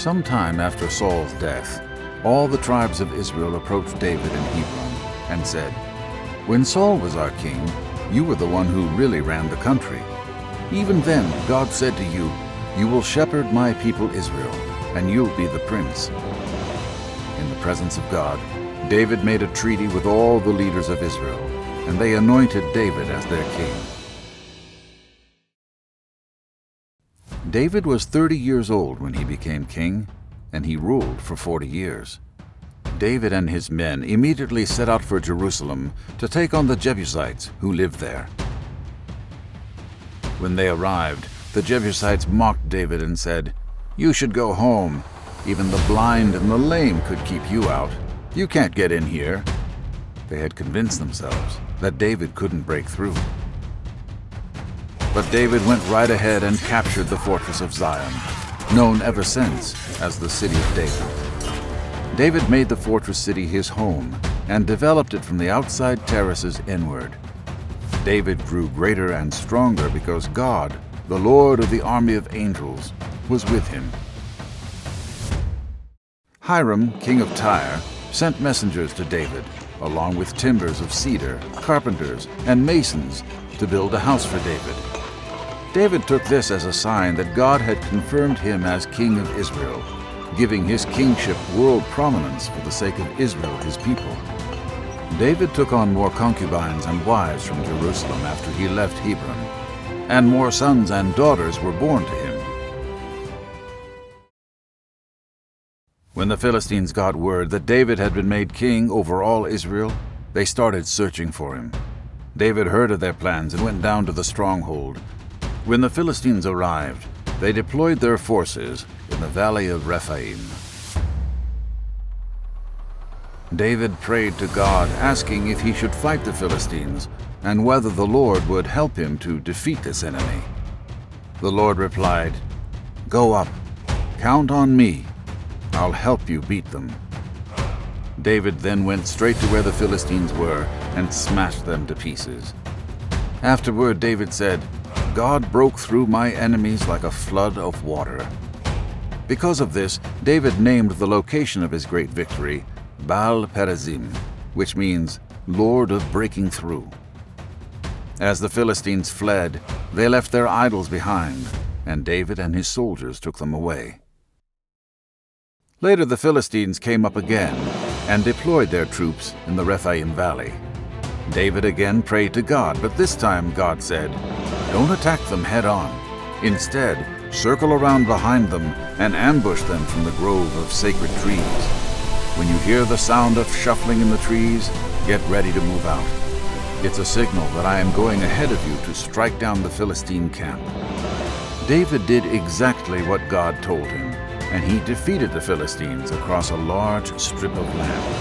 Some time after Saul's death, all the tribes of Israel approached David in Hebron and said, "When Saul was our king, you were the one who really ran the country. Even then, God said to you, 'You will shepherd my people Israel, and you'll be the prince.'" In the presence of God, David made a treaty with all the leaders of Israel, and they anointed David as their king. David was 30 years old when he became king, and he ruled for 40 years. David and his men immediately set out for Jerusalem to take on the Jebusites who lived there. When they arrived, the Jebusites mocked David and said, "You should go home. Even the blind and the lame could keep you out. You can't get in here." They had convinced themselves that David couldn't break through. But David went right ahead and captured the fortress of Zion, known ever since as the City of David. David made the fortress city his home and developed it from the outside terraces inward. David grew greater and stronger because God, the Lord of the army of angels, was with him. Hiram, king of Tyre, sent messengers to David, along with timbers of cedar, carpenters, and masons, to build a house for David. David took this as a sign that God had confirmed him as king of Israel, giving his kingship world prominence for the sake of Israel, his people. David took on more concubines and wives from Jerusalem after he left Hebron, and more sons and daughters were born to him. When the Philistines got word that David had been made king over all Israel, they started searching for him. David heard of their plans and went down to the stronghold. When the Philistines arrived, they deployed their forces in the valley of Rephaim. David prayed to God, asking if he should fight the Philistines and whether the Lord would help him to defeat this enemy. The Lord replied, "Go up, count on me. I'll help you beat them." David then went straight to where the Philistines were and smashed them to pieces. Afterward, David said, "God broke through my enemies like a flood of water." Because of this, David named the location of his great victory Baal-perazim, which means Lord of Breaking Through. As the Philistines fled, they left their idols behind, and David and his soldiers took them away. Later the Philistines came up again and deployed their troops in the Rephaim Valley. David again prayed to God, but this time God said, "Don't attack them head-on. Instead, circle around behind them and ambush them from the grove of sacred trees. When you hear the sound of shuffling in the trees, get ready to move out. It's a signal that I am going ahead of you to strike down the Philistine camp." David did exactly what God told him, and he defeated the Philistines across a large strip of land.